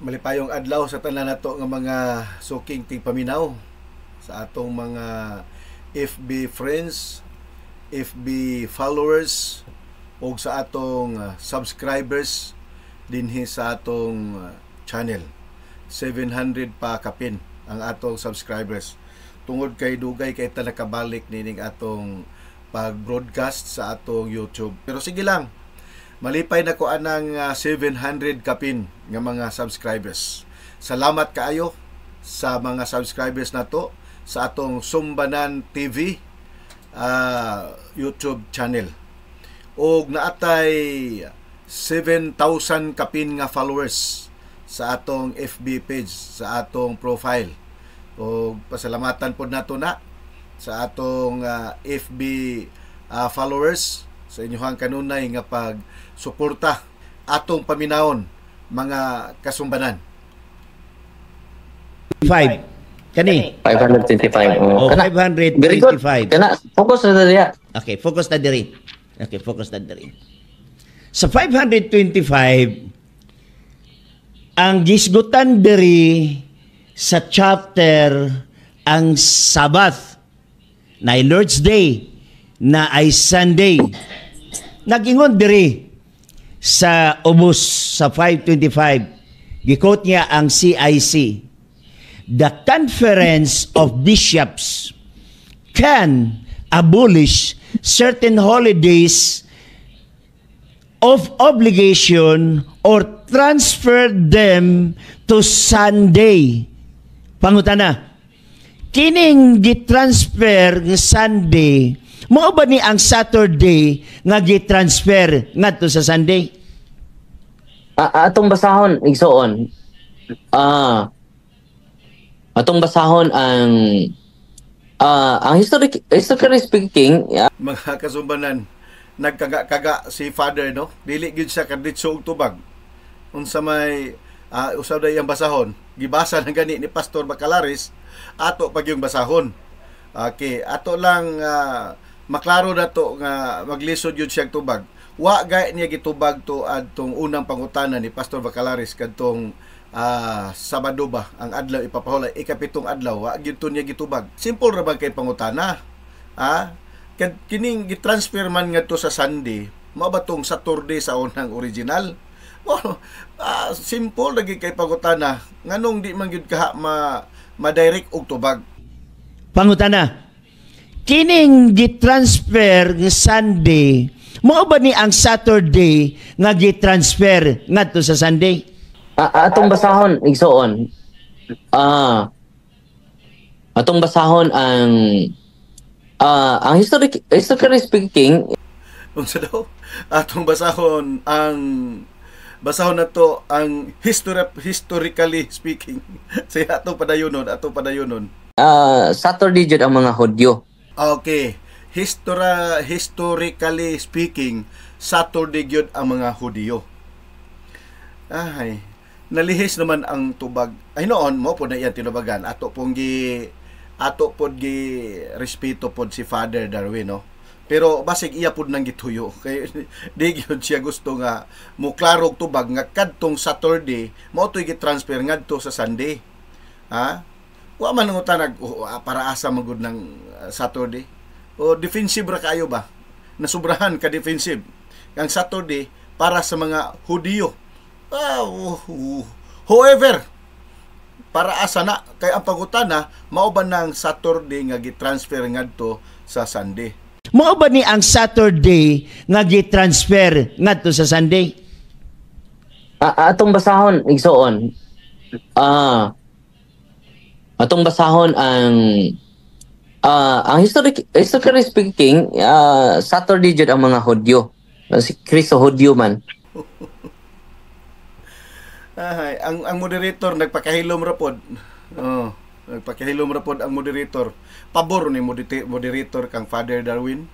Malipayong adlaw sa tanan nato nga mga suking tigpaminaw sa atong mga FB friends, FB followers o sa atong subscribers dinhi sa atong channel. 700 pa kapin ang atong subscribers. Tungod kay dugay kay ta nakabalik nining atong pag-broadcast sa atong YouTube. Pero sige lang, malipay na ko anang 700 kapin nga mga subscribers. Salamat kaayo sa mga subscribers nato sa atong Sumbanan TV YouTube channel. Og naatay 7,000 kapin nga followers sa atong FB page, sa atong profile. Og pasalamatan pod nato na sa atong FB followers sa inyong kanunay nga pag-suporta atong paminawon mga kasumbanan. 5 kani 525. oh, Kana 525. kana focus na diya. Okay, focus na diri. Okay, focus na diri. Sa 525 ang gisgutan diri sa chapter ang Sabbath na ay Lord's Day na ay Sunday. Nagingon diri sa ubos sa 525. Gikot niya ang CIC. The Conference of Bishops can abolish certain holidays of obligation or transfer them to Sunday. Pangutana, kining gitransfer ng Sunday, mao ba ni ang Saturday nga gitransfer ngadto sa Sunday? Atong basahon igsoon. Atong basahon ang historically speaking, Mga kasumbanan, nagkaga-kaga si Father, no? Dili gyud siya kaditso og tubag. Unsa may usaw day ang basahon, gibasa na gani ni Pastor Bacalaris, ato pag yung basahon. Okay, ato lang maklaro na to nga maglisod yun siyang tubag. Wa gay niya gitubag to adtong unang pangutana ni Pastor Bacalaris kadtong Sabado ba ang adlaw ipapahulay, ikapitong adlaw wa gyud to niya gitubag. Simple ra ba kay pangutana? Kining gitransfer man ngadto sa Sunday, mao ba tong Saturday sa unang original? Simple lagi kay pangutana, nganong di man gyud kaha ma-direct og tubag. Pangutana, kining gitransfer ng Sunday, mao ba ni ang Saturday nga gitransfer ngadto sa Sunday? atong basahon igsoon. Atong basahon ang historically speaking, Unsa daw? Atong basahon ang basahon nato ang historically speaking. Sa atong padayonon. Saturday jud ang mga Hudyo. Okay. Historically speaking, Saturday gyud ang mga Hudiyo. Nalihis naman ang tubag. Ay noon mo po na iyan tinubagan. Ato pod gi respeto pod si Father Darwin, no. Pero basig iya pod nang gituyo kay di gyud siya gusto nga mo klaro og tubag nga kadtong Saturday mao toy gi-transfer ngadto sa Sunday. Wa man nga tanag para asa magud ng Saturday. O defensive ra kayo ba? Nasubrahan ka defensive. Ang Saturday para sa mga Hudiyo. However, para asa na kay ang pangutana mao ba nang Saturday nga gi-transfer ngadto sa Sunday? Mao ba ni ang Saturday nga gi-transfer ngadto sa Sunday? Atong basahon igsoon. Atong basahon ang historically speaking, Saturday jud ang mga Hudyo. Si Kristo Hudyo man. Ang moderator nagpakahilom ra pod. Nagpakahilom ra pod ang moderator. Pabor ni moderator kang Father Darwin.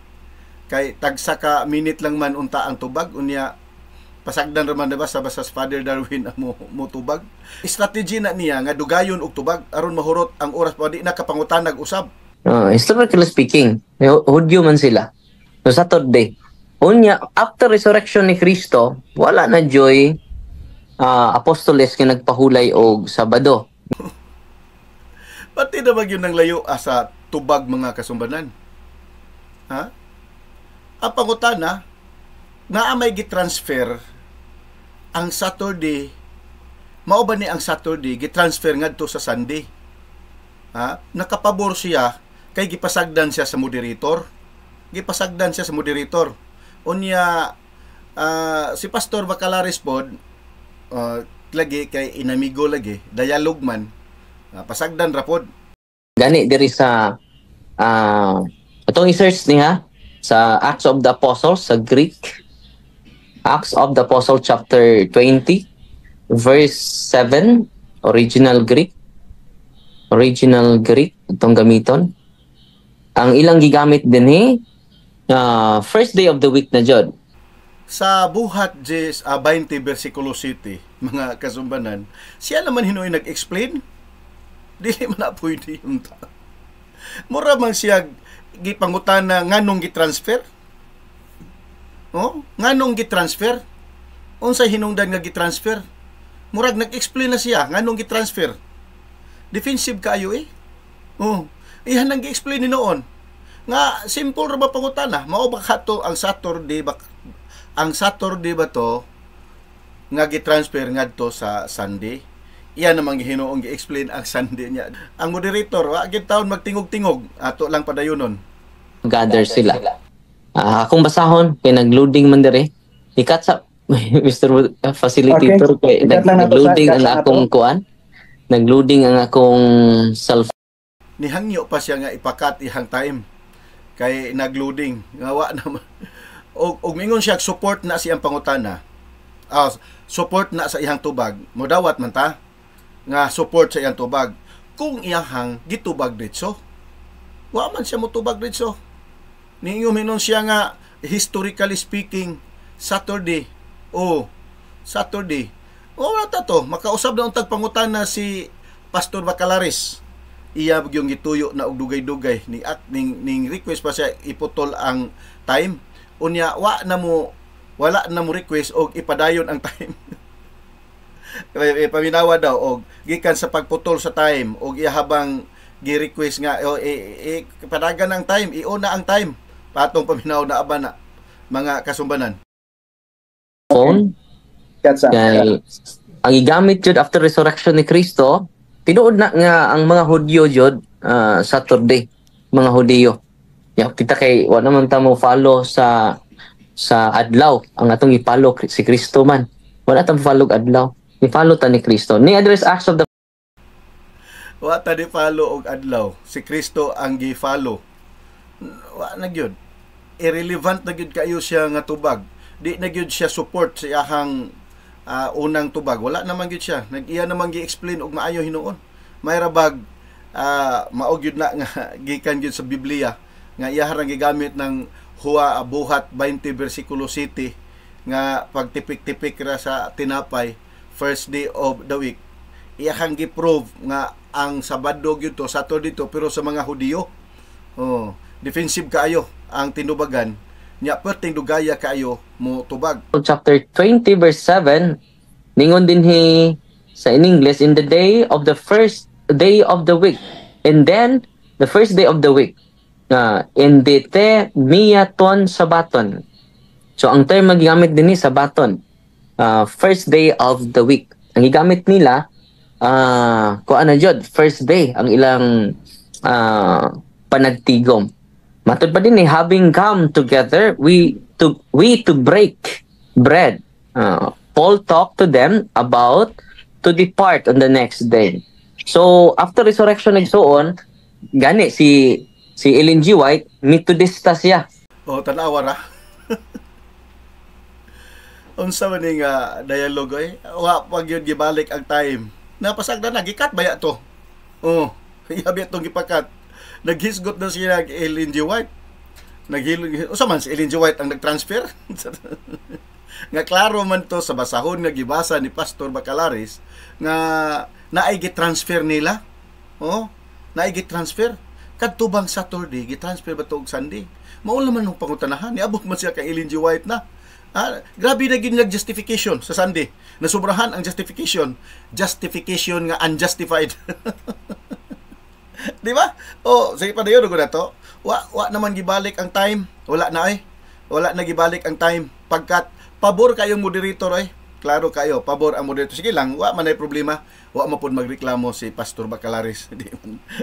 Kay tagsa ka minute lang man unta ang tubag unya pasagdan ra man ba sa Father Darwin ang mo tubag. Strategy na niya nga dugayon og tubag aron mahurot ang oras pa di na kapangutanag usab. Historically speaking, Hudyo man sila. So Saturday. Unya after resurrection ni Kristo, wala na joy apostoles nga nagpahulay og Sabado. Pati na ba yun ng layo sa tubag mga kasumbanan? Ha? Ang pangutana, naamay gitransfer ang Saturday, mao ba ni ang Saturday gitransfer ngadto sa Sunday? Ha? Nakapabor siya kay gipasagdan siya sa moderator. Gipasagdan siya sa moderator. Unya si Pastor Bacalaris pod lagi kay inamigo lagi, dialogue man. Pasagdan ra pod. Gani diri sa atong i-search niya sa Acts of the Apostles sa Greek. Acts of the Apostles chapter 20 verse 7, original Greek. Original Greek itong gamiton. Ang ilang gigamit dinhi first day of the week na jud. Sa buhat 20 versikulo 7, mga kasumbanan, siya naman hinuoy nag-explain. Dili man na pwede yung mura man siya gipangutana nganong gitransfer? Oh, nganong gitransfer? Unsa hinungdan nga gitransfer? Murag nag-explain na siya nganong gitransfer. Defensive kayo eh. Oh, ihan nang gi-explain ni noon. Nga simple ra ba pangutana? Mao ba kato ang Saturday ba to nga gitransfer ngadto sa Sunday? Iyan namang hinuong gi-explain ang Sunday niya. Ang moderator, wa gid taon magtingog-tingog, ato lang padayonon. Gather sila. Akong basahon kay nagloading man dire. Ikat sa Mr. Facilitator kay nagloading ang akong kuan. Nagloading ang akong cellphone. Nihangyo pa siya nga ipakat ihang time kay nagloading. Nga wa naman. Og mingon siya support na siyang pangutana. Support na sa iyang tubag. Modawat man ta nga support sa iyang tubag. Kung iyahang gitubag ditso, wa man siya motubag ditso. Ninyo minon siya nga historically speaking Saturday. Saturday. Wala ta to, makausab na untag pangutana si Pastor Bacalaris. Iya yung gituyo na og dugay-dugay ning request pa siya iputol ang time. Unya wala na mo request og ipadayon ang time. Paminawa daw og gikan sa pagputol sa time og ihabang gi-request nga padagan ang time, iuna ang time patong paminaw na aba na mga kasumbanan. Phone. Kay ang igamit jud after resurrection ni Kristo, tinuod na nga ang mga Hudyo jud Saturday, mga Hudiyo. Kita kay wa naman ta mo follow sa adlaw, ang atong i-follow si Kristo man. Wala ta follow adlaw. I-follow ta ni Kristo. Ni address Acts of the wa ta di follow og adlaw. Si Kristo ang gi-follow. Wa na gyud. Irrelevant na gyud kayo siya nga tubag. Di na gyud siya support sa iyahang unang tubag. Wala naman gyud siya. Nag-iya naman gi-explain og maayo hinuon. May rabag maog gyud na nga gikan gyud sa Biblia nga iya harang gigamit ng buhat 20 versikulo 7 nga pagtipik-tipik ra sa tinapay first day of the week. Iyahang gi-prove nga ang Sabado gyud to, Saturday to, pero sa mga Hudiyo. Defensive kaayo ang tinubagan. Nya perting dugaya kaayo mo tubag. Chapter 20 verse 7 ningon dinhi sa in English, in the day of the first day of the week, and then the first day of the week, indite miaton sabaton. So ang term magigamit dinhi sabaton, first day of the week. Ang gigamit nila kuan na jud first day ang ilang panagtigom. Matod pa din having come together, we to break bread. Paul talked to them about to depart on the next day. So after resurrection and so on, gani si Ellen G. White Methodista siya. Tanawa ra. Unsa man ning dialogue wa pag yun gibalik ang time. Napasagdan na gikat baya to. Yabi tong gipakat. Naghisgot na siya ng Ellen G. White. Usa man si Ellen G. White ang nagtransfer. Nga klaro man to sa basahon nga gibasa ni Pastor Bacalaris nga naay gitransfer nila. Naay gitransfer. Kadto bang Saturday gitransfer ba to og Sunday? Mao man nung pangutanahan, niabot man siya kay Ellen G. White na. Grabe na gid nag-justification sa Sunday. Nasubrahan ang justification. Justification nga unjustified. Di ba? Sige pa dayon ko na to. Wa naman gibalik ang time. Wala na ay. Wala na gibalik ang time. Pagkat pabor kayong moderator ay. Klaro kayo, pabor ang moderator. Sige lang, wa man ay problema. Wa man pud magreklamo si Pastor Bacalaris.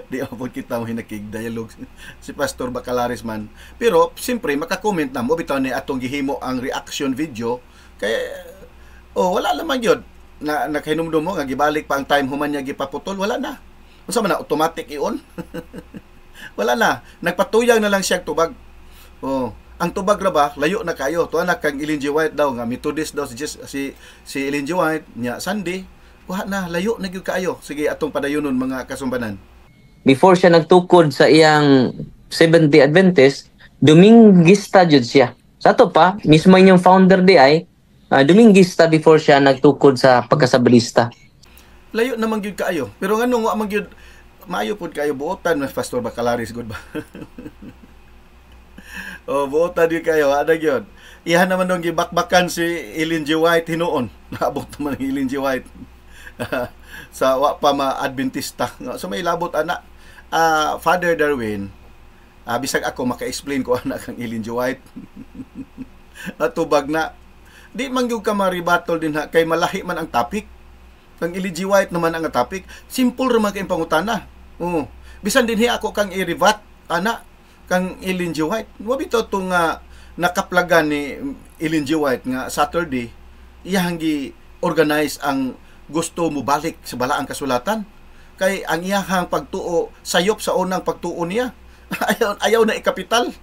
Di man kita mo hinakig-dialogue si Pastor Bacalaris man. Pero, siyempre, makakomment na mo. Bitaw ni atong gihimo ang reaction video. Kaya, wala naman yun. Nakahinumdum mo, nga gibalik pa ang time human niya gipaputol. Wala na. Unsa man na, automatic i-on? Wala na. Nagpatuyang na lang siya tubag. Ang tubag ra ba layo na kayo to anak kang Ellen G. White daw nga Methodist daw si Ellen G. White nya Sunday wa na layo na gyud kayo. Sige atong padayonon mga kasumbanan. Before siya nagtukod sa iyang Seventh-day Adventist, Dominguista jud siya. Sa to pa mismo yung founder di ay Dominguista before siya nagtukod sa pagkasabelista. Layo naman gyud kayo. Pero nganong wa man gyud maayo pud kayo buotan mas Pastor Bacalaris good ba? Buota di kayo, yun. Iyan naman nung gibakbakan si Ellen G. White hinuon. Naabot naman ang Ellen G. White. Sa wa pa ma-Adventista. So may labot anak. Father Darwin, bisag ako maka-explain ko anak ang Ellen G. White. Tubag na. Di man gyud ka maribatol din ha, kay malahi man ang topic. Kang Ellen G. White naman ang topic. Simple ra man kay pangutana. Bisan din ako kang i-revat anak kang Ellen G. White. Wabito itong nakaplagan ni Ellen G. White nga Saturday, iyang gi-organize ang gusto mo balik sa balaang kasulatan. Kay ang iyahang pagtuo, sayop sa unang pagtuo niya. ayaw na ikapital.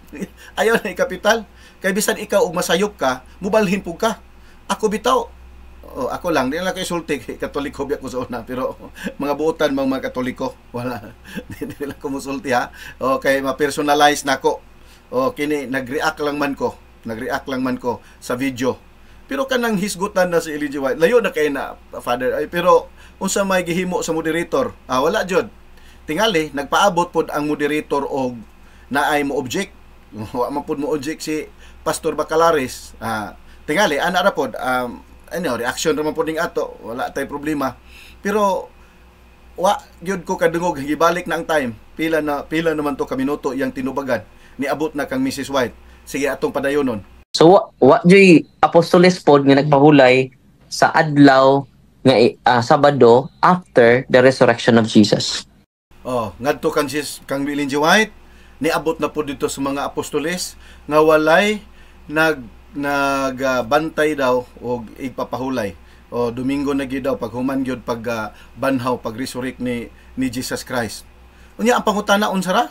Ayaw na ikapital. Kay bisan ikaw og masayop ka, mubalhin po ka. Ako bitaw, ako lang, di lang kayo sulti, Katoliko biya ko sa una, pero mga buotan mga Katoliko, wala, di lang ko musulti ha. Kay ma-personalize na ko. Kini, nag-react lang man ko sa video. Pero kanang hisgutan na si Ellen G. White, layo na kayo na, Father, pero unsa may gihimo sa moderator, wala jud. Tingali, nagpaabot pod ang moderator og naay mo object. Wa man pod mo object si Pastor Bacalaris. Tingali, ana ra pod, reaction naman po ning ato, wala tay problema. Pero wa gyud ko kadungog gibalik na ang time. Pila naman to ka minuto yang tinubagan. Niabot na kang Mrs. White. Sige atong padayonon. So wa joy apostoles pod nga nagpahulay sa adlaw nga Sabado after the resurrection of Jesus. Ngadto kang Ellen G. White, niabot na po dito sa mga apostoles nga walay nagbantay daw o ipapahulay Domingo na gyud daw pag human gyud pag banhaw pag resurrect ni Jesus Christ. Unya ang pangutana unsa ra?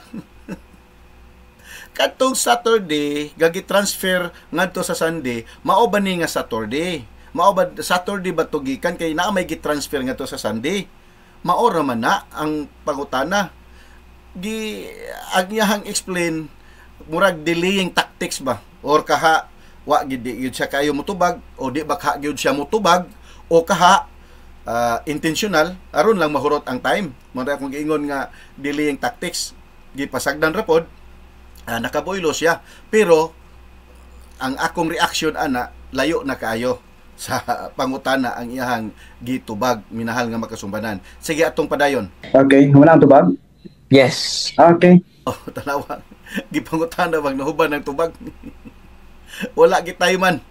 Kadtong Saturday gagi-transfer ngadto sa Sunday, mao ba ni nga Saturday? Mao ba Saturday ba to gikan kay naa may gi-transfer ngadto sa Sunday? Mao ra man na ang pangutana. Agyahang explain murag delaying tactics ba or kaha wa gid gyud siya kayo motubag o di ba ka gyud siya motubag o kaha intentional aron lang mahurot ang time. Mura akong giingon nga delaying tactics gipasagdan ra pod nakaboylo siya pero ang akong reaction ana layo na kaayo sa pangutana ang iyahang gitubag minahal nga makasumbanan. Sige atong padayon. Okay, wala ang tubag? Yes. Okay. Tanawa. Gipangutana bang nahuban ng tubag? Wala gitay man.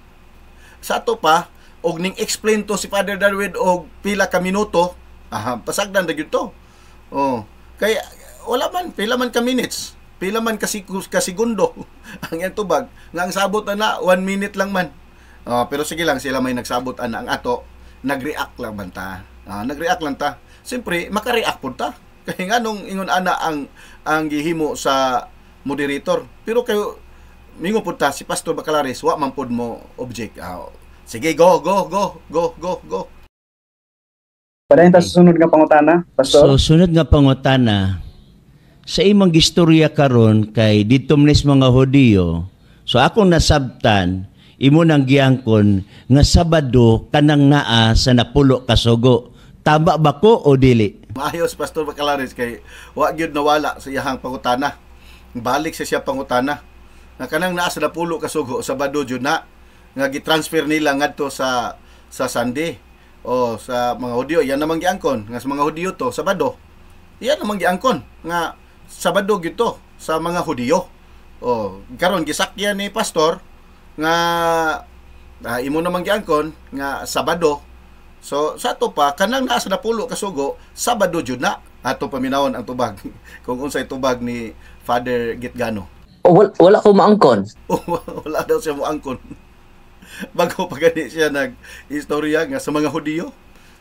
Sa ato pa og ning explain to si Father Darwin og pila ka minuto, pasagdan ra gyud to. Kay wala man pila man ka minutes, pila man ka segundo ang iyang tubag nga ang sabot na 1 minute lang man. Pero sige lang sila may nagsabot ana ang ato nag-react lang man ta. Nag-react lang ta. Siyempre maka-react pud ta. Kay nganong ingon ana ang gihimo sa moderator. Pero kayo mingo pud ta si Pastor Bacalaris wa man pud mo object. Sige go. Padayon ta susunod nga pangutana, Pastor. So sunod nga pangutana sa imong gistorya karon kay didto mnis mga Hudiyo. So akong nasabtan imo nang giangkon nga Sabado kanang naa sa napulo ka sugo. Tama ba ko o dili? Maayos Pastor Bacalaris kay wa gyud nawala sa iyang pangutana. Balik sa siya pangutana. Na kanang naa sa napulo ka sugo Sabado jud na. nga gitransfer nila ngadto sa Sunday o sa mga Hudyo. Yan namang giangkon nga sa mga Hudyo to Sabado. Yan namang giangkon nga Sabado gyud to sa mga Hudyo. O karon gisakyan ni pastor nga imo namang giangkon nga Sabado. So sa ato pa kanang naa sa napulo ka sugo Sabado jud na ato paminawon ang tubag kung unsay tubag ni Father Gitgano. Wala ko maangkon. Wala daw siya mo angkon. Bago pa gani siya nag-istorya nga sa mga Hudyo.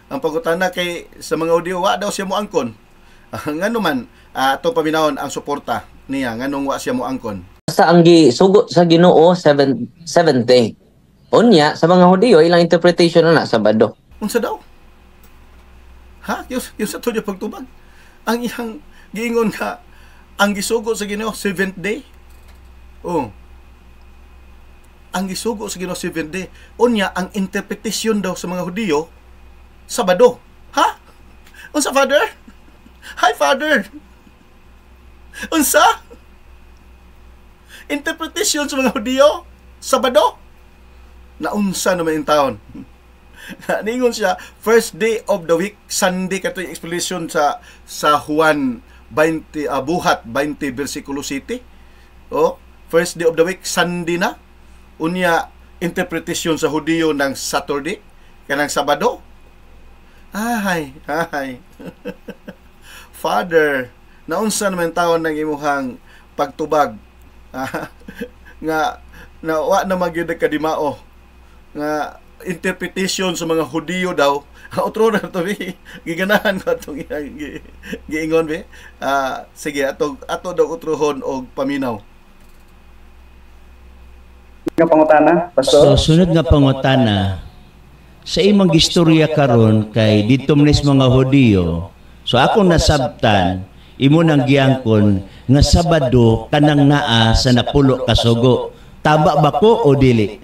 Ang pagutana kay sa mga Hudyo, wa daw siya mo angkon. Ngano man, atong paminawon ang suporta niya, nganong wa siya mo angkon. Basta ang gisugo sa Ginoo 70. Unya, sa mga Hudyo, ilang interpretation na Sabado. Unsa daw? Ha? Yung sa tudyo pagtubag? Ang iyang giingon ka, ang gisugo sa Ginoo 7th day? Oh. Ang gisugo sa Ginoo 7th day. Unya, ang interpretation daw sa mga Hudyo, Sabado. Ha? Unsa, Father? Hi, Father! Unsa? Interpretation sa mga Hudyo, Sabado? Naunsa naman yung taon. Ningon siya, first day of the week, Sunday, kato yung explanation sa Juan 20, buhat 20, versikulo 7. Oh, first day of the week, Sunday na. Unya, interpretation sa Hudyo ng Saturday, kanang Sabado. Ay. Father, naunsa naman taon ng imuhang pagtubag nga wa na magyud kadimao nga interpretation sa mga Hudyo daw. Outro na to giganahan ko atong giingon be. Sige ato daw utrohon og paminaw. Nga pangutana, pastor. So sunod nga pangutana, sa imong gistorya karon kay dito mnis mga Hudyo. So akong nasabtan, imo nang giangkon nga Sabado kanang naa sa napulo ka sugo. Tama ba ko o dili?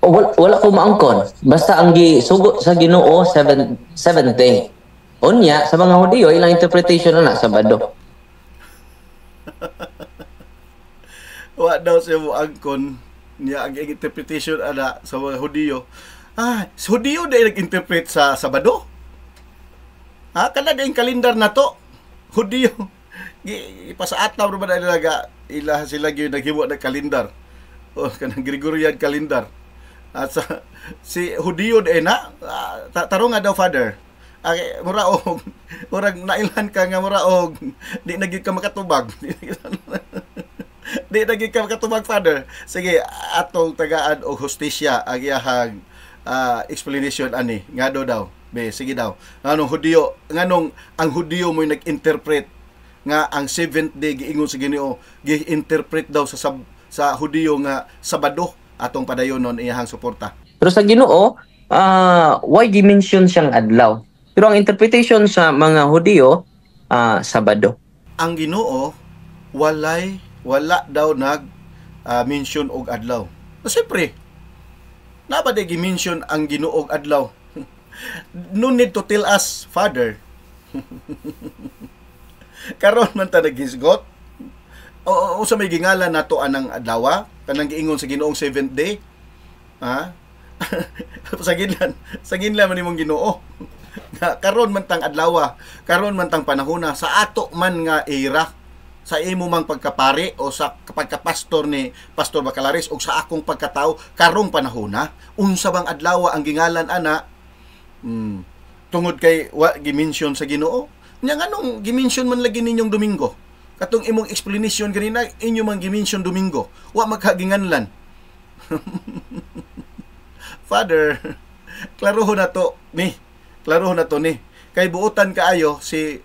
Wala ko maangkon. Basta ang gisugo sa Ginoo 70. Unya, sa mga Hudyo, ilang interpretation na Sabado. Wa daw siya mo angkon niya ang interpretation ana sa mga Hudyo. Sa Hudyo dahil nag-interpret sa Sabado. Kana din kalendar na to. Hudyo. Ipasaataw naman na ilaga sila yung naghimo ng kalendar. O kanang Gregorian calendar. At si Hudyo din na tarong nga daw, Father. Murag nailan ka nga muraog di naging ka makatubag. Di naging ka makatubag, Father. Sige, atong tagaan o hustisya ang iyahang explanation ani. Nga daw. Be, sige daw. Nganong ang Hudyo mo nag-interpret nga ang 7th day giingon sa Ginoo, gi-interpret daw sa Hudyo nga Sabado atong padayonon iyahang suporta. Pero sa Ginoo, why dimension siyang adlaw? Pero ang interpretation sa mga Hudyo, Sabado. Ang Ginoo wala daw mention og adlaw. Siyempre, nabade gi-mention ang Ginoo og adlaw. No need to tell us, Father. Karon man ta naghisgot. O sa may gingalan nato anang adlaw, kanang giingon sa Ginoong 7th day. sa ginlan man imong Ginoo. Karon man tang adlaw, karon man tang panahona sa ato man nga era, sa imo mang pagkapari o sa pagkapastor ni Pastor Bacalaris o sa akong pagkatao karong panahona, unsa bang adlaw ang gingalan ana? Tungod kay gi-mention sa Ginoo. Nya nganong gi-mention man lagi ninyong Domingo? Katong imong explanation ganina inyo man gi-mention Domingo. Wa magkaginganlan. Father, klarohon na to ni. Kay buutan kaayo si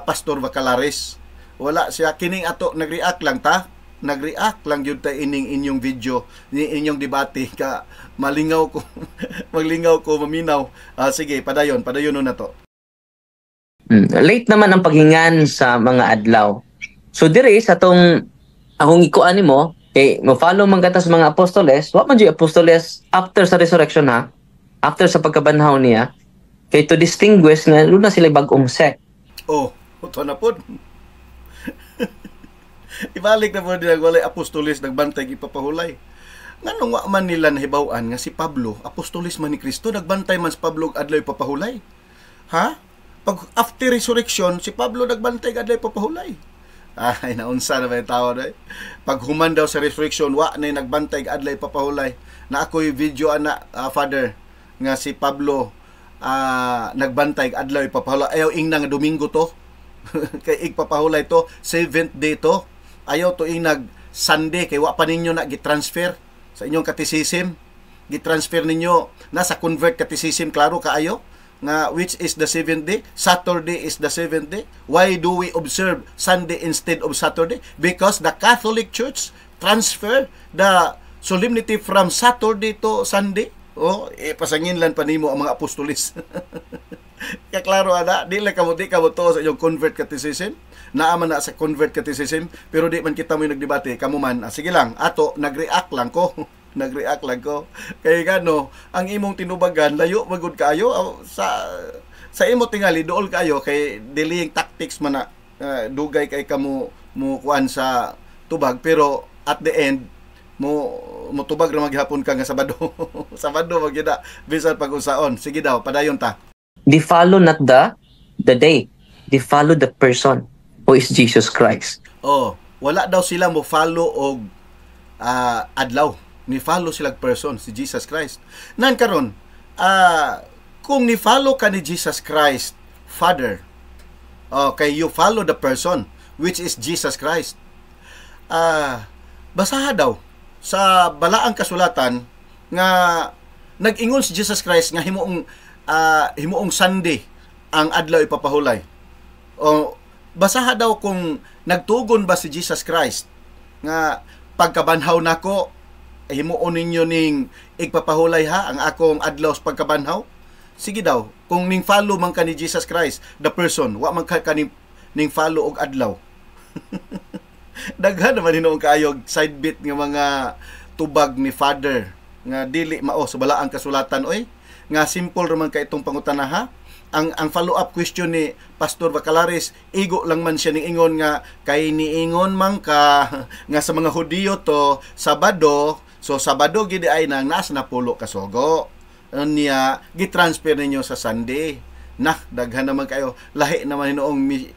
Pastor Bacalaris. Wala siya kining ato nag-react lang yun ta inyong video ni inyong debate ka malingaw ko maminaw. Sige, padayon na to. Late naman ang paghingan sa mga adlaw. So dire sa tong akong ikuan nimo kay mo-follow man kata sa mga apostoles, wa man jud apostoles after sa resurrection ha. After sa pagkabanhaw niya kay to distinguish nga luna sila bag-ong sect. Uto na pod. Ibalik na po din walay apostoles nagbantay ipapahulay. Nganong wa man nila nahibaw-an nga si Pablo, apostolis man ni Kristo, nagbantay man si Pablo adlay papahulay. Ha? Pag after resurrection, si Pablo nagbantay adlay papahulay. Ay, naunsa na ba yung tao na? Pag human daw sa resurrection, wa na nagbantay adlay papahulay. Na ako'y video ana, Father, nga si Pablo nagbantay adlay papahulay. Ayaw ing nga Domingo to. Kay igpapahulay to, 7th day to. Ayaw to ing Sunday, kay wa pa ninyo na gitransfer sa inyong katisism. Gitransfer ninyo na sa convert katisism, klaro kaayo nga which is the 7th day. Saturday is the 7th day. Why do we observe Sunday instead of Saturday? Because the Catholic Church transfer the solemnity from Saturday to Sunday. Pasangin lang pa nimo ang mga apostolis. Kaya klaro ana, di ka mo to sa inyong convert catechism. Naaman na sa convert catechism, pero di man kita mo nagdebate, kamo man. Sige lang, ato nagreact lang ko. Nagreact lang ko. Kaya gano, ang imong tinubagan layo magud kaayo sa imo tingali dool kaayo kay delaying tactics man na dugay kay kamo mo kuan sa tubag, pero at the end mo tubag ra maghapon ka nga Sabado. Sabado magyud bisan pag-unsaon. Sige daw, padayon ta. They follow not the day. They follow the person who is Jesus Christ. Wala daw sila mo follow og adlaw. Ni follow sila person si Jesus Christ. Nan karon, kung ni follow ka ni Jesus Christ, Father, kay you follow the person which is Jesus Christ. Basaha daw sa balaang kasulatan nga nag-ingon si Jesus Christ nga himuong Sunday ang adlaw ipapahulay. Basaha daw kung nagtugon ba si Jesus Christ nga pagkabanhaw nako himuon ninyo ning igpapahulay ha ang akong adlaw sa pagkabanhaw. Sige daw, kung ning follow man ka ni Jesus Christ, the person, wa man ka ning follow og adlaw. Daghan naman hinuong kaayo side bit nga mga tubag ni Father nga dili mao sa balaang kasulatan nga simple ra man kay itong pangutana ha. Ang follow-up question ni Pastor Bacalaris, igo lang man siya ning ingon nga kay niingon man ka nga sa mga Hudiyo to Sabado, so Sabado gid ay nang nas na pulo ka sugo. Niya gitransfer ninyo sa Sunday. Daghan naman kayo. Lahi naman hinuong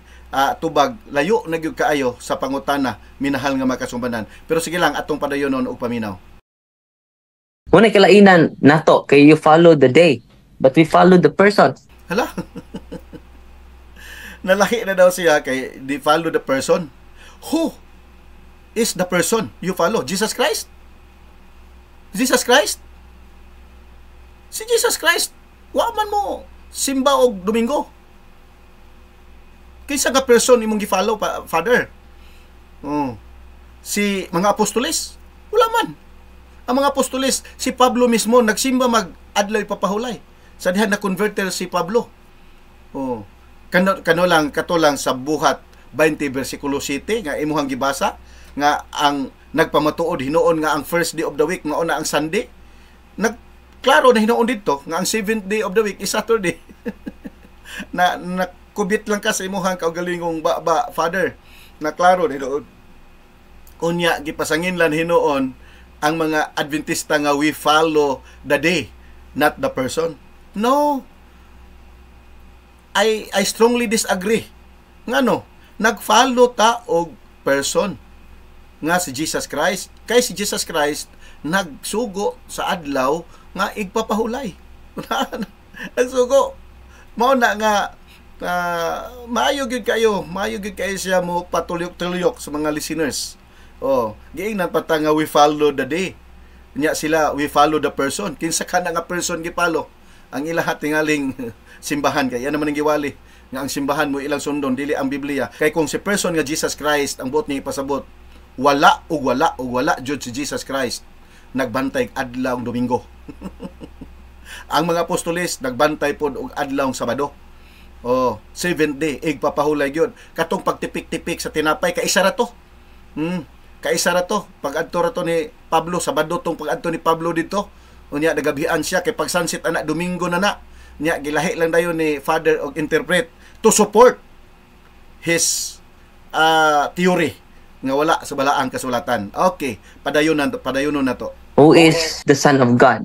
tubag, layo na gyud kaayo sa pangutana, minahal nga makasumbanan. Pero sige lang atong padayonon og paminaw. Unay kalainan nato kay you follow the day, but we follow the person. Hala. Nalahi na daw siya kay di follow the person. Who is the person you follow? Jesus Christ? Jesus Christ? Si Jesus Christ, wa man mo simba og Domingo. Kinsa nga person imong gi-follow, Father? Si mga apostoles? Wala man. Ang mga apostoles, si Pablo mismo nagsimba mag-adlaw ipapahulay. Sa dihan na converter si Pablo. Kano lang katulang sa buhat 20 versikulo 7 nga imuhang gibasa nga ang nagpamatuod hinuon nga ang first day of the week nga una ang Sunday. Klaro na hinuon dito nga ang 7th day of the week is Saturday. Nakubit lang ka sa imuhang kaugalingong Father. Na klaro na hinuon. Unya gipasangin lan hinuon ang mga Adventista nga we follow the day, not the person. No. I strongly disagree. Ngano? Nag-follow ta og person nga si Jesus Christ. Kay si Jesus Christ nagsugo sa adlaw nga igpapahulay. Nagsugo. Mao na nga maayo gyud kayo siya mo patulyok-tulyok sa mga listeners. Giingnan pa ta nga we follow the day. Nya sila we follow the person. Kinsa ka na nga person gipalo? Ang ilahat tingaling simbahan kay yan naman ang giwali nga ang simbahan mo ilang sundon dili ang Biblia. Kay kung si person nga Jesus Christ ang buot ni ipasabot, wala jud si Jesus Christ nagbantay adlaw Domingo. Ang mga apostoles nagbantay pod og adlaw Sabado. 7th day igpapahulay gyud. Katong pagtipik-tipik sa tinapay kaisa ra to. Kaisa ra to. Pag-adto ra to ni Pablo Sabado tong pag-adto ni Pablo dito. Unya nagabihan siya kay pag sunset ana Domingo na. Nya gilahi lang dayon ni Father og interpret to support his theory nga wala sa balaang kasulatan. Okay, padayonon na to. who is the Son of God.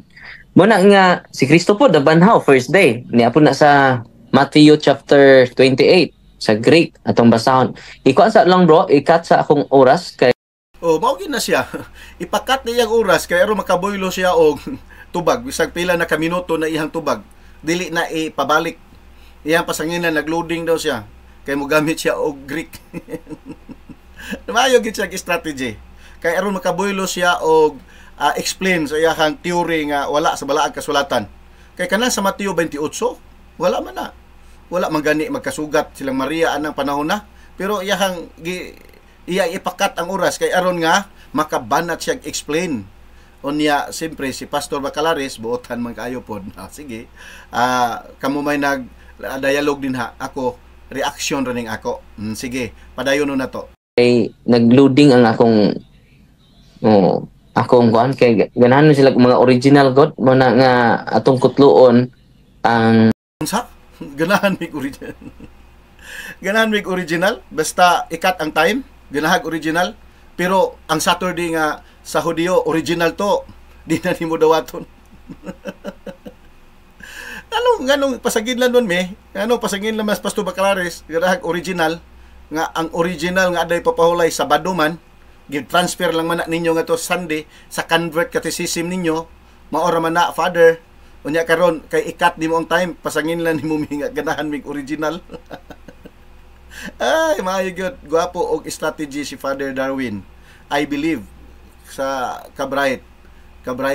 Muna nga, si Kristo po, the banhaw, first day. Niya po na sa Matthew chapter 28, sa Greek, atong basahon. Ikuha sa lang bro, ikat sa akong oras, kay Oh, maugin na siya. Ipakat niya yung oras kaya aron makaboylo siya og tubag. Bisag pila na kaminuto na ihang tubag. Dili na ipabalik. Iyang pasanginan nagloading daw siya. Kay mo gamit siya og Greek. Maayo gid siya strategy. Kay aron makaboylo siya og explain sa iyang theory nga wala sa balaag kasulatan. Kay kana sa Mateo 28, wala man na. Wala man gani magkasugat silang Maria anang panahon na. Pero iya ipakat ang oras kay aron nga makabanat siya explain. Unya siyempre si Pastor Bacalares buotan man kaayo pod. Sige. Kamo may nag dialogue din ha. Ako reaction ra ning ako. Sige, padayon na to. kay nagloading ang akong kuan kay ganahan sila mga original god mo na nga atong kutluon ang sa ganahan mig original. Ganahan mig original basta ikat ang time. Ganahag original, pero ang Saturday nga sa Hudiyo original to, di na nimo dawaton. Anong pasagin lang nun pasagin lang mas Pastor Bacalares, ganahag original nga ang original nga aday papahulay sa Sabado man, gi-transfer lang man na ninyo nga to Sunday sa convert catechism ninyo, maora man na Father, unya karon kay ikat nimo ang time, pasangin lang nimo nga ganahan mig original. Ay, maayo gyud, gwapo og strategy si Father Darwin. I believe sa kabright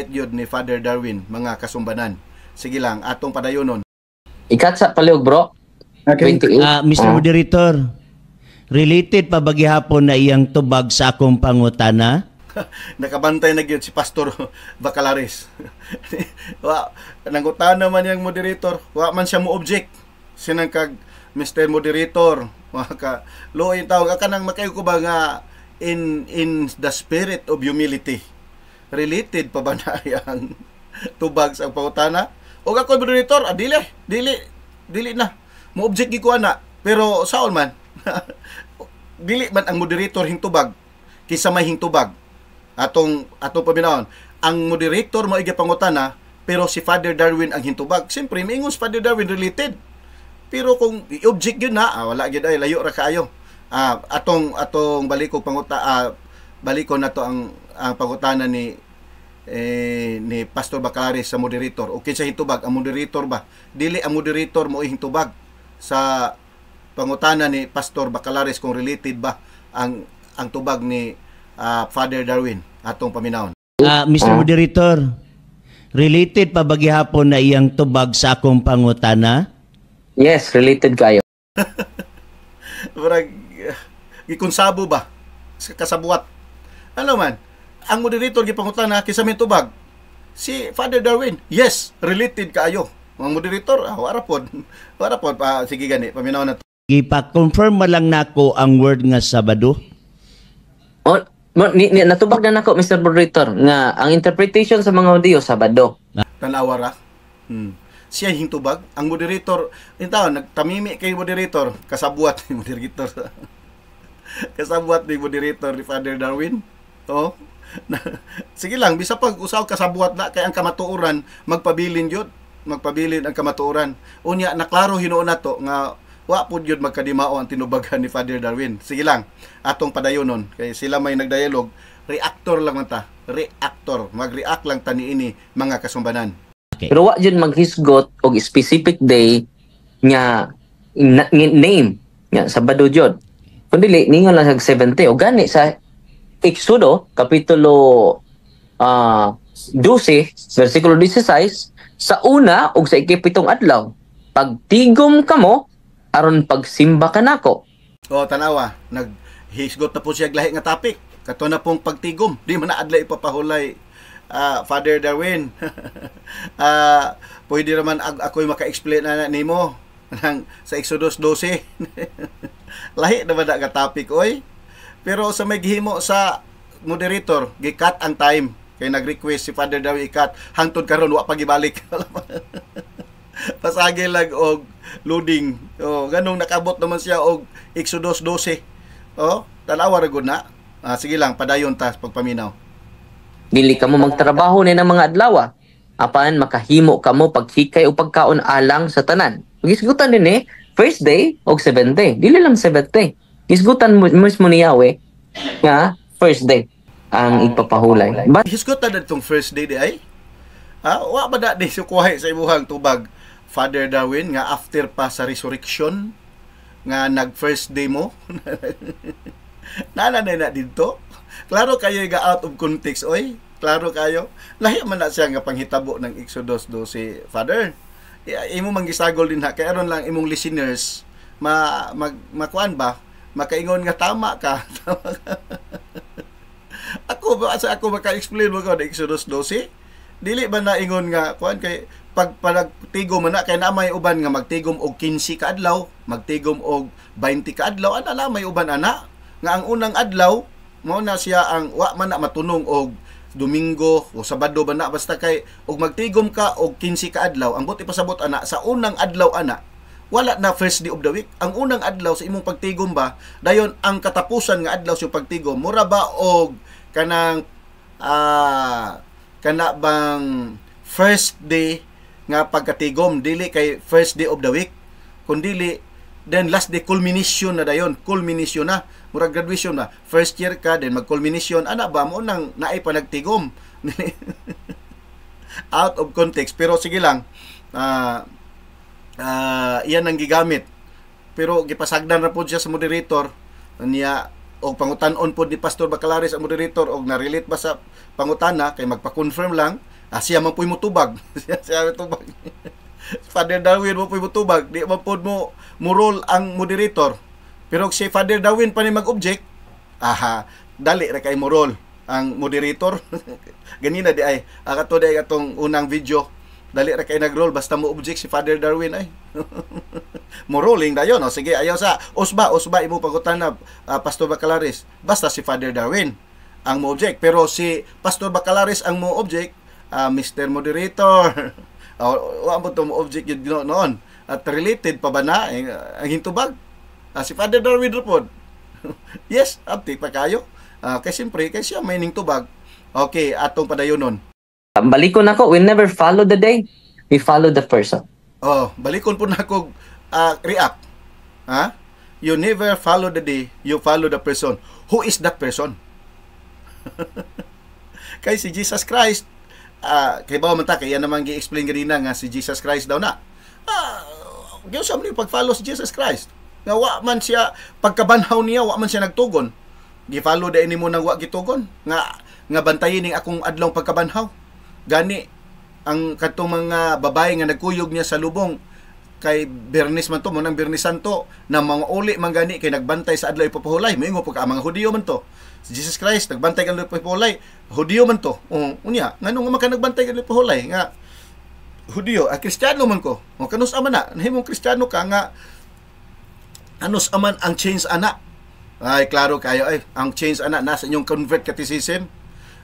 gyud ni Father Darwin, mga kasumbanan. Sige lang, atong padayonon. ikat sa paliog bro. Okay. 28. Mr. Moderator, related pa ba gihapon na iyang tubag sa akong pangutana? Nakabantay na gyud si Pastor Bacalares. Nangutan naman yung moderator, wa man siya mo object. Sinang kag Mr. Moderator, maka loin tawag ka nang makayo ko ba nga in the spirit of humility. Related pa ba na yang tubag sa pangutana? O ako moderator, dili na. Mo object gi ko ana, pero saon man. Dili man ang moderator hingtubag kisa may hingtubag. Atong paminawon. Ang moderator mo igi pangutana, pero si Father Darwin ang hintubag. Siyempre, maingon si Father Darwin related. Pero kung i-object yun na, wala gyud ay layo ra kaayo. Atong balikog balikon na to ang pangutana ni Pastor Bacalares sa moderator. Okay sa hintubag ang moderator ba? Dili ang moderator mo hintubag sa pangutana ni Pastor Bacalares kung related ba ang tubag ni Father Darwin atong paminawon. Mr. Moderator, related pa ba gihapon na iyang tubag sa akong pangutana? Yes, related kayo. Murag gikonsabo ba sa kasabuat. Ano man, ang moderator gipangutana kisa may tubag si Father Darwin. Yes, related kaayo. Ang moderator, wara pod pa sige gani paminaw na to. Gipa-confirm lang nako ang word nga Sabado. Natubag na nako Mr. Moderator nga ang interpretation sa mga Hudiyo Sabado. Tanawa ra. Siya hintubag ang moderator nagtamimi kay moderator kasabuat ni moderator. Kasabuat ni moderator ni Father Darwin. Sige lang bisa pag usaw kasabuat na kay ang kamatuoran magpabilin ang kamatuoran. Unya naklaro hinuon nato nga wa pud gyud magkadimao ang tinubagan ni Father Darwin. Sige lang atong padayonon kay sila may nagdialog, reactor lang man ta. Reactor, mag-react lang ta niini mga kasumbanan. Okay. Pero wa jud maghisgot og specific day nga name nga Sabado jud. Kundi ningon lang sa 70 o gani sa Exodo kapitulo 12 versikulo 16 sa una ug sa ikapitong adlaw pagtigom kamo aron pagsimba kanako. Tanawa, naghisgot na po siya lahi nga topic. Kato na pong pagtigom, di man na adlay ipapahulay Father Darwin. Pwede naman ako'y maka-explain na nimo sa Exodus 12. Lahi naman na nga topic, oy. Pero sa may gihimo sa moderator, gikat ang time. Kaya nag-request si Father Darwin ikat. Hangtod karon wa pagibalik. Pasagi lang og loading. Ganong nakabot naman siya og Exodus 12. Tanawa ra gud na. Sige lang, padayon ta pagpaminaw. dili ka mo magtrabaho ni ng mga adlaw. Apan makahimo ka mo paghikay o pagkaon alang sa tanan. Gisgutan din first day o seventh day. Dili lang seventh day. Gisgutan mo mismo ni Yahweh nga first day ang ipapahulay. Hisgutan na itong first day di ay? Wa ba na di sukuhay sa imuhang tubag, Father Darwin, nga after pa sa resurrection, nga nag-first day mo? Nananay na dito? Klaro kayo nga out of context, oy? Klaro kayo? Lahi man na siya nga panghitabo ng Exodus 12, Father. Imo manggisagol din ha. Kaya aron lang imong listeners, makuan ba? Makaingon nga tama ka. Ako maka-explain mo ko ng Exodus 12? Dili ba na ingon nga kuan kay pagtigom man na kay na may uban nga magtigom og 15 ka adlaw, magtigom og 20 ka adlaw, ana may uban ana nga ang unang adlaw mao na siya ang wa man na matunong og Domingo o Sabado ba na, basta kay og magtigom ka og 15 ka adlaw, ang buti pasabot ana sa unang adlaw ana wala na first day of the week. Ang unang adlaw sa imong pagtigom ba dayon ang katapusan nga adlaw sa pagtigom mura ba og kanang kana bang first day nga pagkatigom, dili kay first day of the week, kundi then last day culmination na dayon, culmination na murag graduation na, first year ka then mag-culmination ana ba mo nang naay pa nagtigom. Out of context, pero sige lang, iyan ang gigamit, pero gipasagdan ra pod siya sa moderator niya og pangutan-on po ni Pastor Bacalaris ang moderator og na-relate ba sa pangutana kay magpa-confirm lang siya man po'y mutubag. siya mutubag. Father Darwin mo po'y mutubag, di man po mo role ang moderator, pero si Father Darwin pa ni mag-object, dali ra kay mo role ang moderator. Ganina di ay kato di atong unang video, dali ra kay nag-roll basta mo object si Father Darwin ay. Mo rolling dayon. Sige, ayaw sa usba imo pagutan na Pastor Bacalaris, basta si Father Darwin ang mo object, pero si Pastor Bacalaris ang mo object, Mr. Moderator. Wa mo to mo object yun noon. At related pa ba na ang hintubag? Si Father Darwin repod. Yes, abti pa kayo. Kay siyempre, kay siya may ning tubag. Okay, atong padayonon. Balikon ako, we never follow the day. We follow the person. Balikon po na ako react. You never follow the day, you follow the person. Who is that person? Kay si Jesus Christ, kay ba man ta kay yan naman gi-explain ganina nga si Jesus Christ daw na. Gyud sa man pag-follow si Jesus Christ. Nga wa man siya pagkabanhaw niya, wa man siya nagtugon. Gi-follow da ini mo nang wa gitugon nga bantayin ning akong adlong pagkabanhaw. Gani ang katong mga babae nga nagkuyog niya sa lubong kay Bernis man to, mo nang Bernis Santo na mga uli man gani kay nagbantay sa adlaw ipapahulay, moingo pagka mga Hudiyo man to. Si Jesus Christ nagbantay kan adlaw ipapahulay, Hudiyo man to. Unya nganong maka nagbantay kan adlaw ipapahulay nga Hudiyo, Kristiyano man ko. Kanus aman na, nahimong Kristiyano ka nga anus aman ang change ana. Ay klaro kayo ang change ana nasa inyong convert catechism,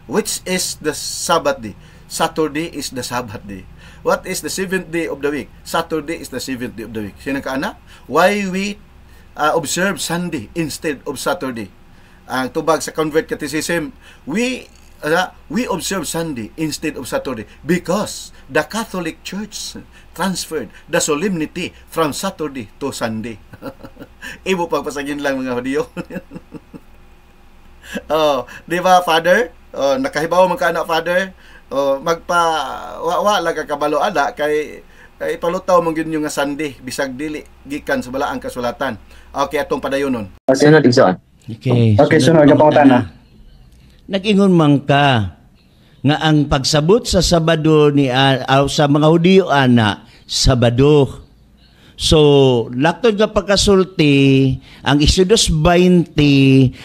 which is the Sabbath day. Saturday is the Sabbath day. What is the seventh day of the week? Saturday is the seventh day of the week. Sino ka ana? Why we observe Sunday instead of Saturday? Ang tubag sa Convert Catechism, we observe Sunday instead of Saturday because the Catholic Church transferred the solemnity from Saturday to Sunday. Ibo pagpasagin lang mga Hudiyo. Di ba, Father? Nakahibaw man ka na, Father? Wa lang kabalo ada kay ipalutaw mong yun yung nga Sunday bisag dili gikan sa balaang kasulatan. Okay, atong padayonon. Sunod igsoon. Okay, sunod nga pangutana. Nag-ingon man ka nga ang pagsabot sa Sabado ni sa mga Hudiyo ana Sabado. So, laktod nga pagkasulti ang Exodus 20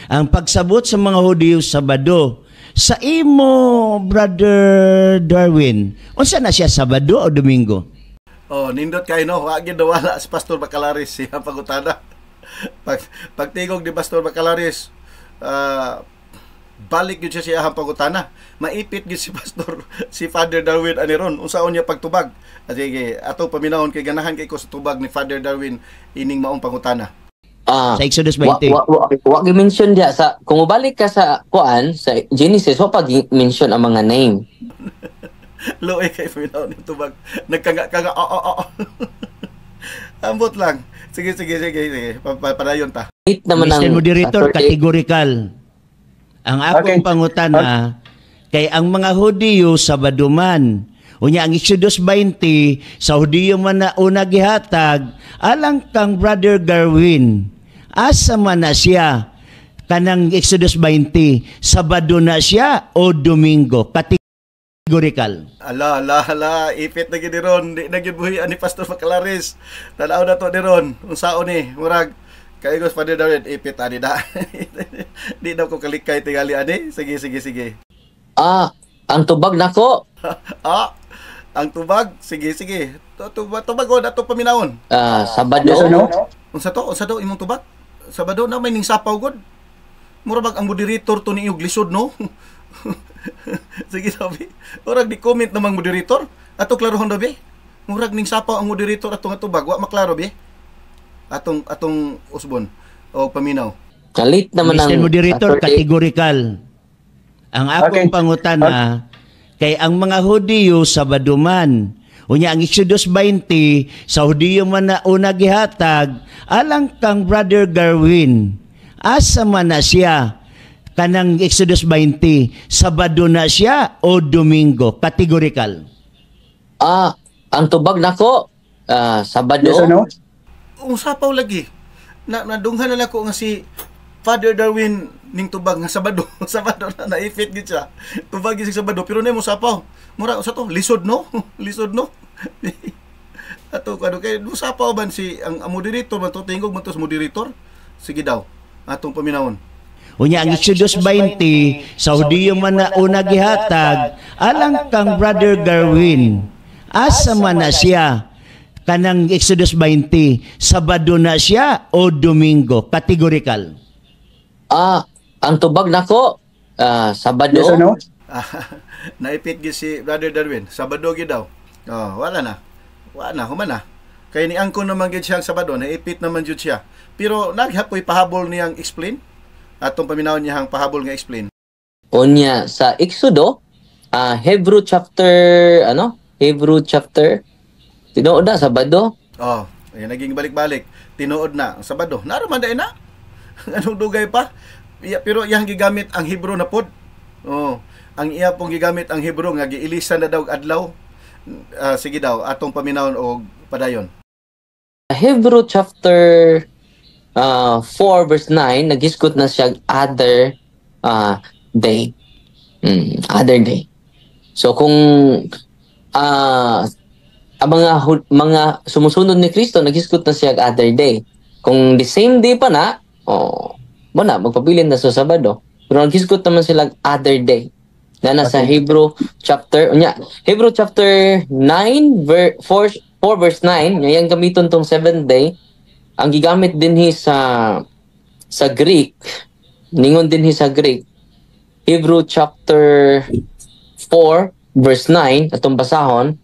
ang pagsabot sa mga Hudiyo Sabado. Sa imo, Brother Darwin, unsa na siya, Sabado o Domingo? Nindot kayo no, wagin na wala si Pastor Bacalaris siya pagutana. Pagtigog ni Pastor Bacalaris, balik yun siya ang pagutana. Maipit yun si Father Darwin aniron, unsaon niya pagtubag. Sige, ato paminahon kay ganahan kay ko sa tubag ni Father Darwin ining maong pangutana. Sa Exodus Wa 20. gi-mention diya sa kung mobalik ka sa kuan sa Genesis wa pa mention ang mga name. Loe kay paminaw ni tubag. Nagkanga-kanga. Ambot lang. Sige. Padayon ta. It naman Mr. ang Moderator, Saturday. kategorikal. Ang akong pangutana, kay ang mga Hudiyo sa Baduman, unya ang Exodus 20, sa Hudiyo man na una gihatag, alang kang Brother Garwin, asa man na siya, kanang Exodus 20, Sabado na siya o Domingo? Kategorikal. Ala, ipit na gid ron. Di na gid buhian ni Pastor Macalaris. Tanaw na to ni ron. Unsaon ni, murag kay Gos Father Darwin, ipit ani da. Di daw ko kalikay tingali ani. Sige. Ang tubag nako. Ang tubag. Sige. Tubagon ato paminawon. Sabado. Unsa to imong tubag? Sabado na may ning sapaw god. Murag ang moderator to niyo glisod no. Sige sabi. Murag di comment namang moderator. Ato klarohon daw be. Murag ning sapaw ang moderator atong tubag. Wa maklaro be. Atong usbon o paminaw. Kalit naman ang Mr. Moderator, Saturday. kategorikal. Ang akong pangutana, kay ang mga Hudiyo sa Baduman, unya ang Exodus 20, sa Hudiyo man na una gihatag, alang kang Brother Garwin, asa man na siya, kanang Exodus 20, Sabado na siya o Domingo? Kategorikal. Ang tubag nako. Sabado. Yes or no? Sapaw lagi. Nadunghan na nako nga si Father Darwin ning tubag nga Sabado. Sabado na naifit gid siya. Tubag gid si Sabado pero nay mo sapaw. Mura sa to lisod no. Ato kado kay mo sapaw ban si ang moderator man to tingog man to sa moderator. Sige daw. Atong paminawon. Unya ang Exodus 20, sa Hudiyo man na una gihatag, alang kang Brother Garwin, asa man na siya, kanang Exodus 20, Sabado na siya o Domingo? Kategorikal. Ang tubag nako. Sabado. Yes or no? Naipit gid si Brother Darwin. Sabado gid daw. Wala na. Human na. Kay ni angko naman gid siya ang Sabado, naipit naman jud siya. Pero naghapoy pahabol niyang explain. Atong paminawon niya ang pahabol nga explain. Unya sa Exodo, Hebrew chapter tinuod na Sabado. Ayan, naging balik-balik. Tinuod na ang Sabado. Naraman dai na. Anong dugay pa? Pero iyang gigamit ang Hebrew na pod. Ang iya pong gigamit ang Hebrew nga giilisan na daw adlaw. Sige daw atong paminawon og padayon. Hebrew chapter 4 verse 9 nagisgot na siya other day. Other day. So kung ang mga sumusunod ni Kristo nagisgot na siya other day. Kung the same day pa na, magpabilin na sa Sabado. Pero nagisgot naman sila other day. Na nasa Hebrew chapter 9 4 verse 9, yung gamiton tong 7th day, ang gigamit din sa Greek, ningon din sa Greek, Hebrew chapter 4 verse 9, atong basahon,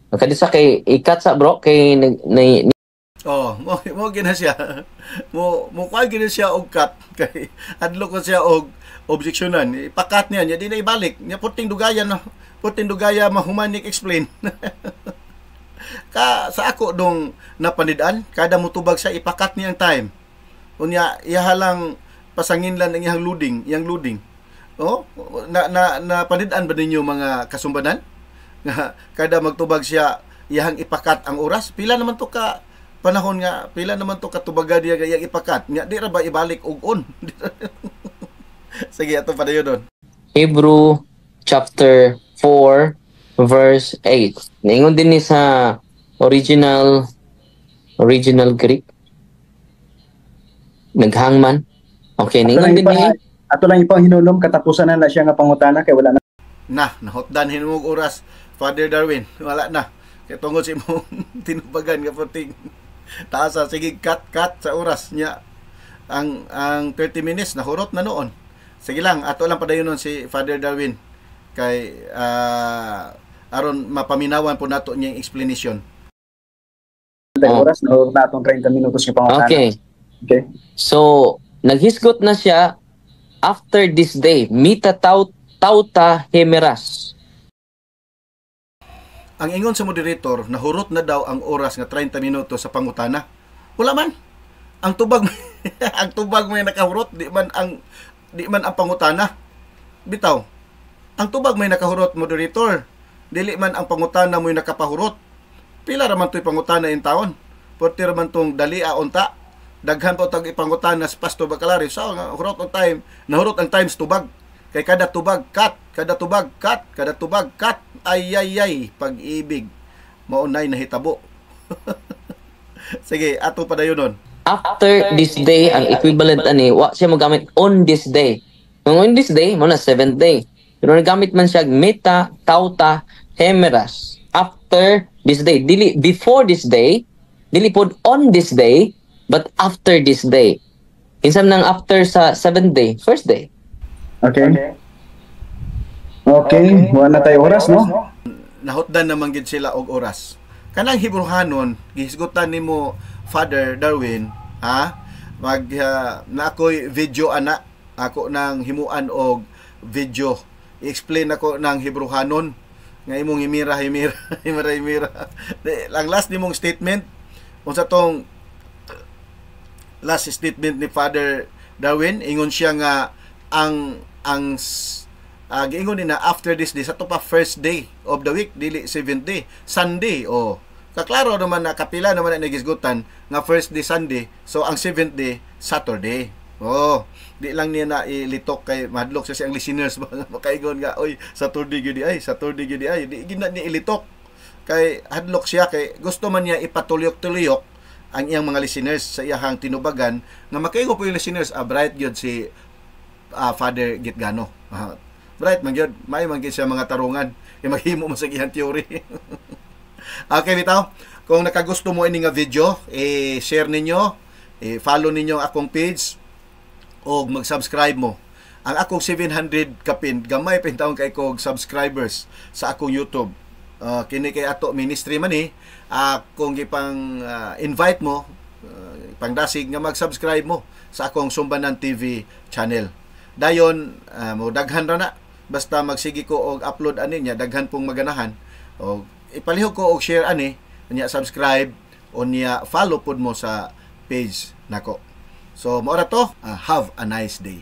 kadisa kay ikat sa bro, kay mo gina siya. Mo kuha gina siya og cut kay adlo ko siya og objeksyonan. Ipakat niya, di na ibalik. Niya puting dugaya mahumanik explain. Sa ako dong napanidaan, kada mutubag siya ipakat niya ang time. Unya ihalang pasanginlan ang iyang loading. Napanidaan ba ninyo mga kasumbanan? Kada magtubag siya iyang ipakat ang oras. Pila naman to ka panahon nga, pila naman to katubagan niya iyang ipakat. Nya di ra ba ibalik og on? Sige, ato pa dayon doon. Hebrew chapter 4 verse 8. Ningon din ni sa original Greek. Naghangman. Okay, ningon din ni. Ato lang ipang hinulom, katapusan na siya nga pangutana kay wala na. Nahotdan hinumog oras, Father Darwin. Wala na. Kaya tungod si mo tinubagan nga puting taasa. Sige, cut sa oras niya. Ang 30 minutes, nahurot na noon. Sige lang, ato lang padayon nun si Father Darwin. Kay aron mapaminawan po nato niyang explanation. Oras na atong 30 minutos nga pangutana. Okay. Okay. So, naghisgot na siya after this day. Mita tauta hemeras. Ang ingon sa moderator, nahurot na daw ang oras nga 30 minuto sa pangutana. Wala man. Ang tubag ang tubag may nakahurot, di man ang pangutana. Bitaw. Ang tubag may nakahurot, moderator. Dili man ang pangutana mo'y nakapahurot. Pila raman to'y pangutana in taon. Porti raman tong dalia unta. Daghan pa tag ipangutana sa Pastor Bacalari. So, hurot ang time. Nahurot ang times tubag. Kay kada tubag, cut. Kada tubag, cut. Kada tubag, cut. Ay. Pag-ibig. Maunay na hitabo. Sige, ato pa dayon nun. After this day, ang equivalent ani, wa siya magamit on this day. Kung on this day, mo na 7th day. Pero nagamit man siya meta tauta hemeras. After this day, dili before this day, dili pod on this day, but after this day. Kinsan nang after sa 7th day, first day. Okay. Okay, wala na tayo oras, no? Nahutdan naman gid sila og oras. Kanang Hebrehanon, gihisgutan nimo Father Darwin, na ako'y video ana, ako nang himuan og video. I-explain ako ng Hebrehanon nga imong himira. Ang last nimong statement, unsa tong last statement ni Father Darwin, ingon siya nga ang giingon ni na after this day, sa to pa first day of the week, dili 7th day, Sunday. Kaklaro naman na kapila naman na nagisgutan nga first day Sunday, so ang 7th day Saturday. Di lang niya na ilitok kay madlok sa siyang listeners ba makaigon nga oy Saturday gyud ay di gina ni ilitok kay hadlok siya kay gusto man niya ipatuliyok-tuliyok ang iyang mga listeners sa iyang tinubagan nga makaigo po yung listeners bright gyud si Father Gitgano. Bright man gyud, may man gyud siya mga tarungan maghimo man sa iyang theory. Okay, bitaw. Kung nakagusto mo ini nga video, share ninyo, follow ninyo akong page o mag-subscribe mo. Ang akong 700 kapin, gamay pintaon kay kog subscribers sa akong YouTube. Kini kay ato ministry man kung ipang invite mo, pangdasig nga mag-subscribe mo sa akong Sumbanan TV channel. Dayon mo daghan ra na basta magsigi ko og upload ani nya daghan pong maganahan o ipalihog ko og share ani nya subscribe o niya follow pod mo sa page nako. So mo ra to, have a nice day.